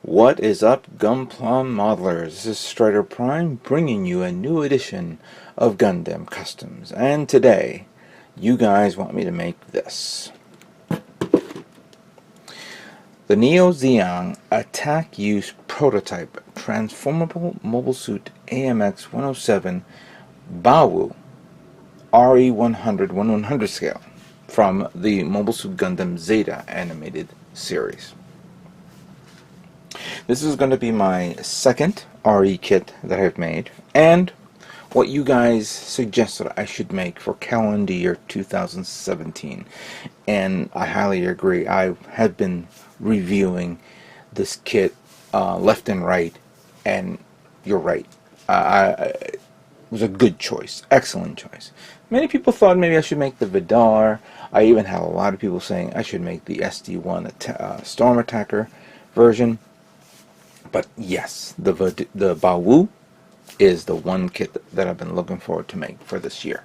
What is up, Gunpla modelers? This is Strider Prime bringing you a new edition of Gundam Customs, and today you guys want me to make this. The Neo Zeon Attack Use Prototype Transformable Mobile Suit AMX 107 Bawoo RE100 1/100 scale from the Mobile Suit Gundam Zeta animated series. This is going to be my second RE kit that I've made, and what you guys suggested I should make for calendar year 2017. And I highly agree. I have been reviewing this kit left and right, and you're right. It was a good choice, excellent choice. Many people thought maybe I should make the Vidar. I even had a lot of people saying I should make the SD1 Storm Attacker version. But yes, the Bawoo is the one kit that I've been looking forward to make for this year.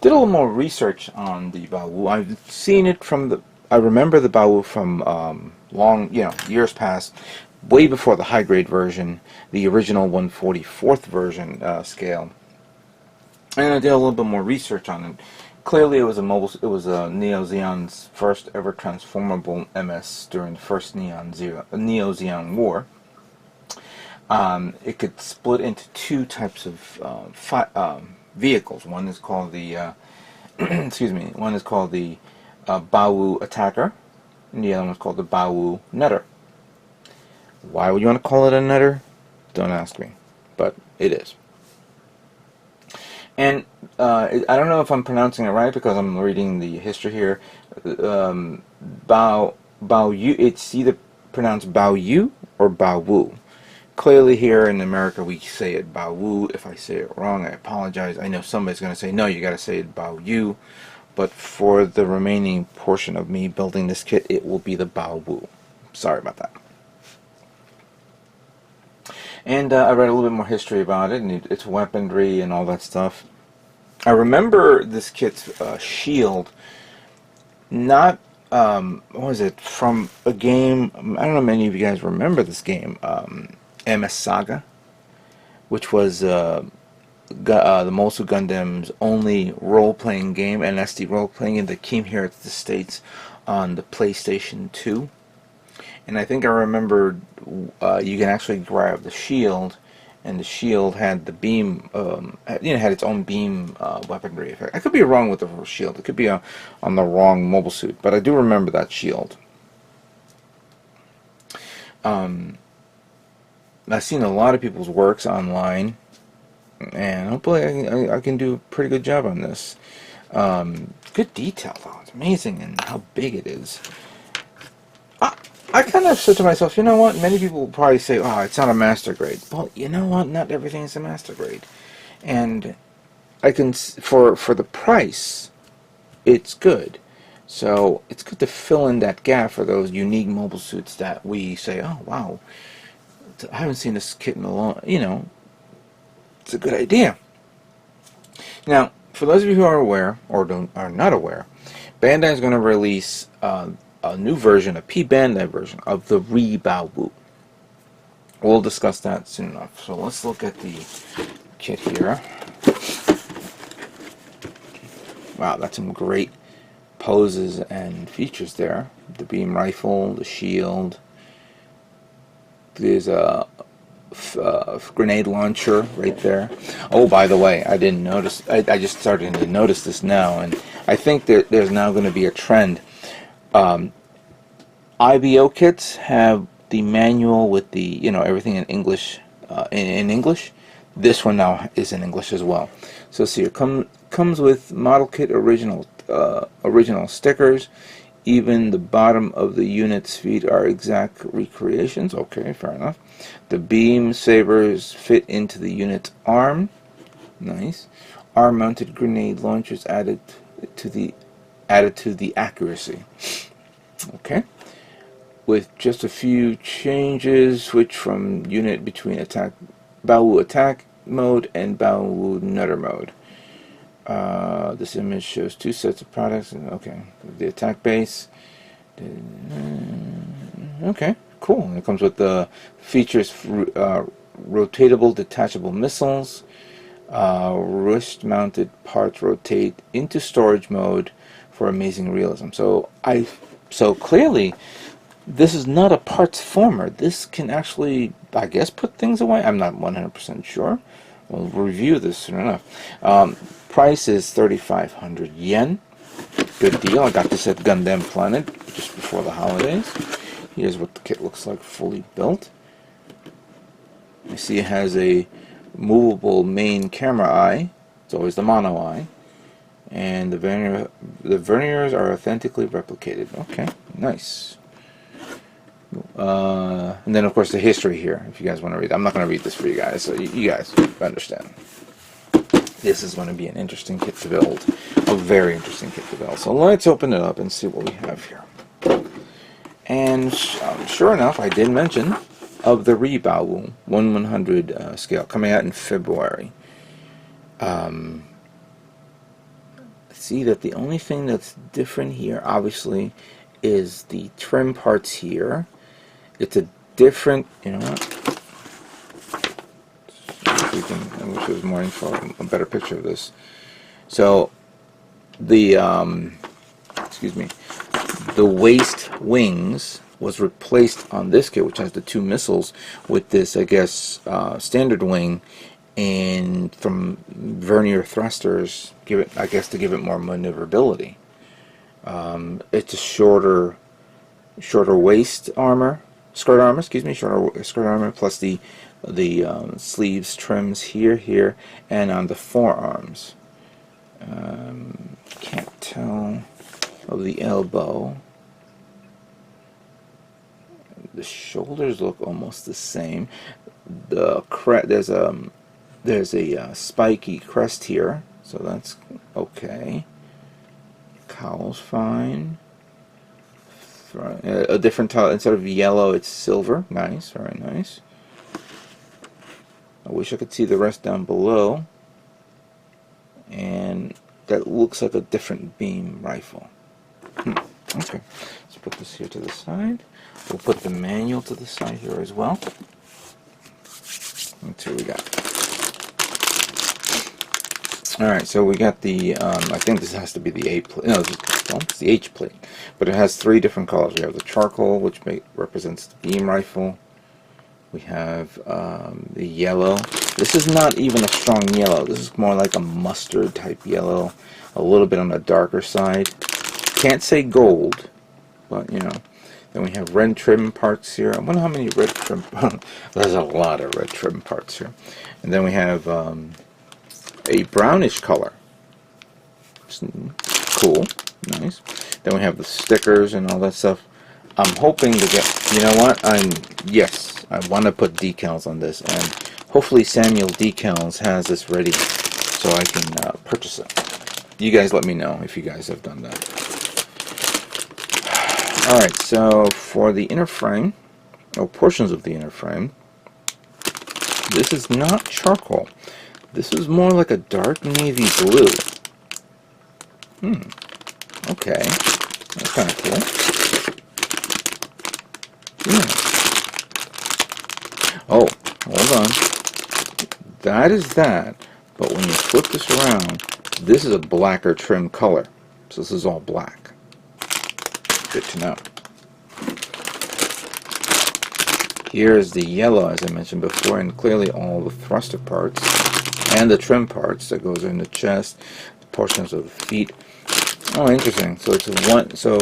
Did a little more research on the Bawoo. I've seen it from I remember the Bawoo from years past, way before the high grade version, the original 1/44th version scale. And I did a little bit more research on it. Clearly, it was a Neo Zeon's first ever transformable MS during the first Neo Zeon War. It could split into two types of vehicles. One is called the One is called the Bawoo Attacker, and the other one is called the Bawoo Nutter. Why would you want to call it a Nutter? Don't ask me, but it is. And I don't know if I'm pronouncing it right because I'm reading the history here. Bawoo, it's either pronounced Bawoo or Bawoo. Clearly here in America we say it Bawoo. If I say it wrong, I apologize. I know somebody's going to say, no, you got to say it Bawoo. But for the remaining portion of me building this kit, it will be the Bawoo. Sorry about that. And I read a little bit more history about it, and its weaponry and all that stuff. I remember this kit's shield, not, what was it, from a game, I don't know if many of you guys remember this game, MS Saga, which was the Mobile Suit Gundam's only role-playing game, and SD role-playing game that came here to the States on the PlayStation 2. And I think I remember you can actually grab the shield, and the shield had the beam, had its own beam weaponry effect. I could be wrong with the shield. It could be on the wrong mobile suit, but I do remember that shield. I've seen a lot of people's works online, and hopefully I can do a pretty good job on this. Good detail, though. It's amazing, and how big it is. I kind of said to myself, you know what, many people will probably say, oh, it's not a master grade. Well, you know what, not everything is a master grade. And I can, for the price, it's good. So it's good to fill in that gap for those unique mobile suits that we say, oh, wow, I haven't seen this kit in a long, it's a good idea. Now, for those of you who are aware, or are not aware, Bandai is going to release a new version, a Bandai version of the Bawoo. We'll discuss that soon enough. So let's look at the kit here. Wow, that's some great poses and features there. The beam rifle, the shield. There's a grenade launcher right there. Oh, by the way, I didn't notice. I just started to notice this now, and I think that there's now going to be a trend. IBO kits have the manual with the everything in English. In English, this one now is in English as well. So see, it comes with model kit original stickers. Even the bottom of the unit's feet are exact recreations. Okay, fair enough. The beam sabers fit into the unit's arm. Nice. Arm-mounted grenade launchers added to the accuracy. Okay. With just a few changes, switch from unit between Bawoo attack mode and Bawoo Nutter mode. This image shows two sets of products. Okay, the attack base. Okay, cool. And it comes with the features rotatable detachable missiles, wrist-mounted parts rotate into storage mode for amazing realism. So clearly, this is not a parts former. This can actually, I guess, put things away. I'm not 100% sure. We'll review this soon enough. Price is 3,500 yen. Good deal. I got this at Gundam Planet just before the holidays. Here's what the kit looks like fully built. You see it has a movable main camera eye. It's always the mono eye. And the verniers are authentically replicated. Okay, nice. And then of course the history here, if you guys want to read. I'm not going to read this for you guys, so you guys understand. This is going to be an interesting kit to build. A very interesting kit to build. So let's open it up and see what we have here. And sure enough, I did mention of the Bawoo 1/100 scale coming out in February. See that the only thing that's different here, obviously, is the trim parts here. It's a different, you know what? I wish it was more info, a better picture of this. So the excuse me, the waist wings was replaced on this kit, which has the 2 missiles, with this, I guess, standard wing, and from vernier thrusters, I guess to give it more maneuverability. It's a shorter waist armor, skirt armor, excuse me, shorter skirt armor, plus the sleeves trims here, and on the forearms. Can't tell of the elbow. The shoulders look almost the same. There's a spiky crest here, so that's okay. Cowl's fine. A different tile, instead of yellow, it's silver. Nice, very nice. I wish I could see the rest down below. And that looks like a different beam rifle. Okay, let's put this here to the side. We'll put the manual to the side here as well. Let's see what we got. Alright, so we got the, I think this has to be the A plate. No, it's the H plate. But it has 3 different colors. We have the charcoal, which represents the beam rifle. We have the yellow. This is not even a strong yellow. This is more like a mustard type yellow. A little bit on the darker side. Can't say gold, but you know. Then we have red trim parts here. I wonder how many red trim. There's a lot of red trim parts here. And then we have a brownish color. Cool, nice. Then we have the stickers and all that stuff. I'm hoping to get. You know what? Yes, I want to put decals on this, and hopefully Samuel Decals has this ready so I can purchase it. You guys let me know if you guys have done that. Alright, so for the inner frame, or portions of the inner frame, this is not charcoal. This is more like a dark navy blue. Okay. That's kind of cool. Yeah. Oh, hold on. That is that, but when you flip this around, this is a blacker trim color. So this is all black. Good to know. Here's the yellow, as I mentioned before, and clearly all the thruster parts and the trim parts that goes in the chest, the portions of the feet. Oh, interesting. So it's one. So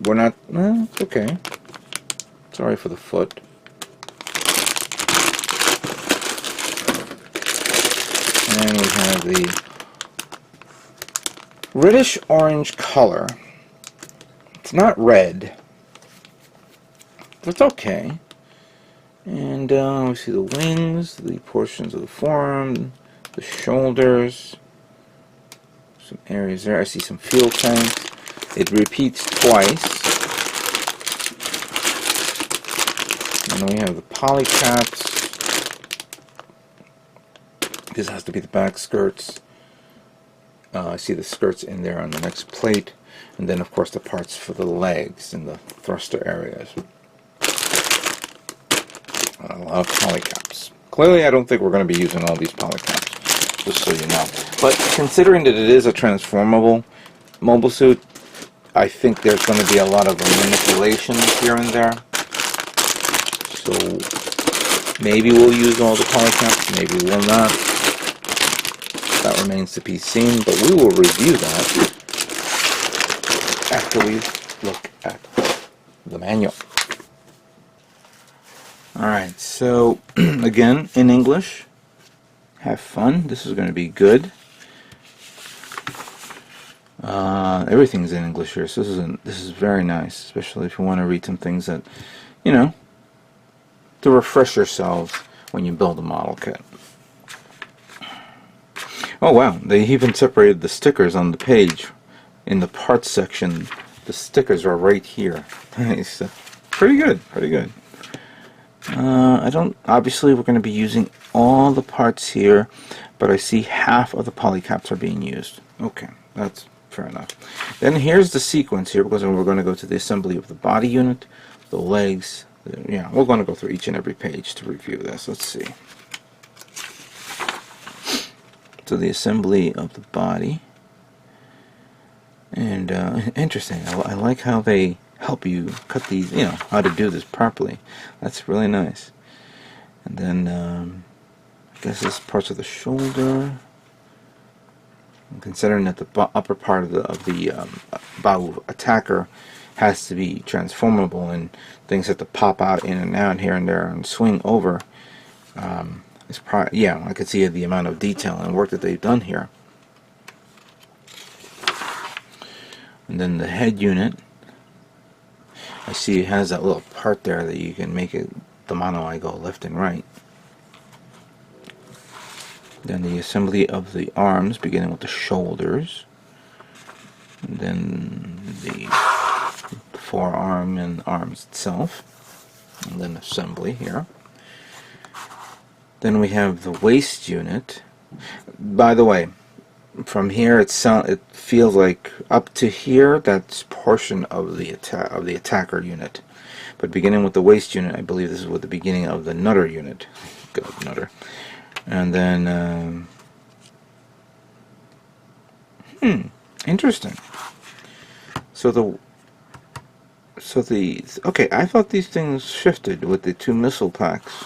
we're not. Well, it's okay. Sorry for the foot. And we have the reddish orange color. It's not red, but it's okay. And we see the wings, the portions of the forearm, the shoulders, some areas there. I see some fuel tanks. It repeats twice. And then we have the poly caps. This has to be the back skirts. I see the skirts in there on the next plate. And then, of course, the parts for the legs and the thruster areas. a lot of polycaps. Clearly, I don't think we're going to be using all these polycaps, just so you know. But considering that it is a transformable mobile suit, I think there's going to be a lot of manipulations here and there. So maybe we'll use all the polycaps, maybe we'll not. That remains to be seen, but we will review that after we look at the manual. Alright, so again, in English, have fun. This is going to be good. Everything's in English here, so this is very nice, especially if you want to read some things that, you know, to refresh yourselves when you build a model kit. Oh wow, they even separated the stickers on the page. In the parts section, the stickers are right here. Nice. Pretty good, pretty good. Obviously we're going to be using all the parts here, but I see half of the polycaps are being used. Okay, that's fair enough. Then here's the sequence here, because we're going to go to the assembly of the body unit, the legs. Yeah, we're going to go through each and every page to review this. Let's see. So the assembly of the body. And interesting. I like how they help you cut these, you know, how to do this properly. That's really nice. And then I guess this is parts of the shoulder. And considering that the upper part of the Bawoo attacker has to be transformable and things have to pop out in and out here and there and swing over, it's probably, yeah, I could see the amount of detail and work that they've done here. And then the head unit, I see it has that little part there that you can make it the mono eye go left and right. Then the assembly of the arms, beginning with the shoulders, and then the forearm and arms itself, and then assembly here. Then we have the waist unit. By the way, from here it feels like up to here that's portion of the attacker unit, but beginning with the waist unit, I believe this is with the beginning of the nutter unit. Good nutter. And then interesting. Okay, I thought these things shifted with the two missile packs.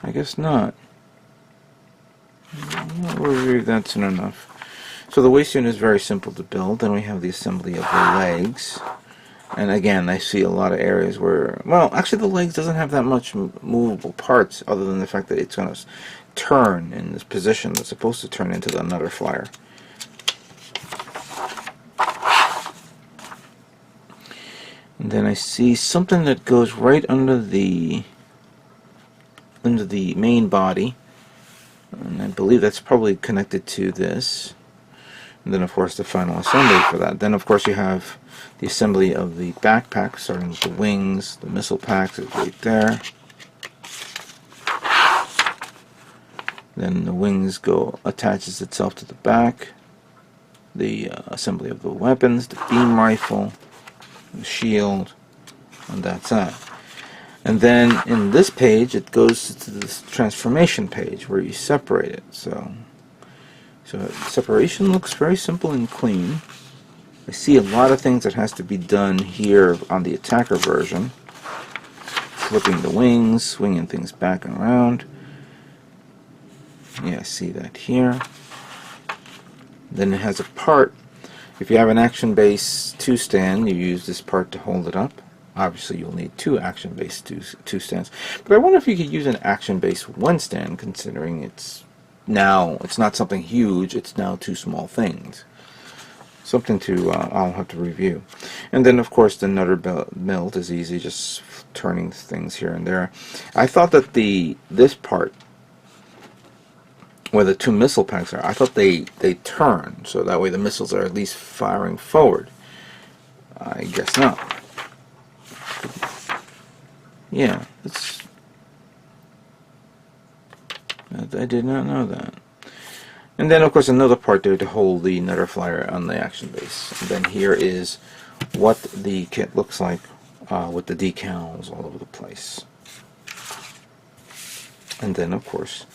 I guess not. We'll review that soon enough. So the waist unit is very simple to build. Then we have the assembly of the legs. And again, I see a lot of areas where, well, actually the legs doesn't have that much movable parts other than the fact that it's going to turn in this position. It's supposed to turn into the nutter flyer. And then I see something that goes right under the main body. And I believe that's probably connected to this. And then of course the final assembly for that. Then of course you have the assembly of the backpack, starting with the wings. The missile packs is right there. Then the wings attaches itself to the back. The assembly of the weapons, the beam rifle, the shield, and that's that. And then in this page it goes to this transformation page where you separate it. So separation looks very simple and clean. I see a lot of things that has to be done here on the attacker version. Flipping the wings, swinging things back and around. Yeah, I see that here. Then it has a part. If you have an action base 2 stand, you use this part to hold it up. Obviously you'll need 2 action base 2 stands. But I wonder if you could use an action base 1 stand, considering it's not something huge, it's now 2 small things. Something to I'll have to review. And then of course the nutter melt is easy, just turning things here and there. I thought that this part where the 2 missile packs are, I thought they turn, so that way the missiles are at least firing forward. I guess not. Yeah, I did not know that. And then of course another part there to hold the nutter flyer on the action base. And then here is what the kit looks like with the decals all over the place. And then, of course,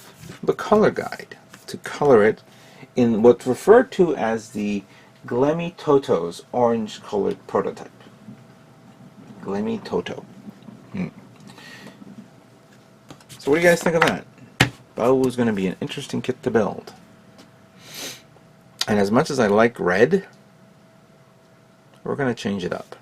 the color guide to color it in what's referred to as the Glemmy Toto's orange-colored prototype. Glemmy Toto. So what do you guys think of that? Bawoo is going to be an interesting kit to build. And as much as I like red, we're going to change it up.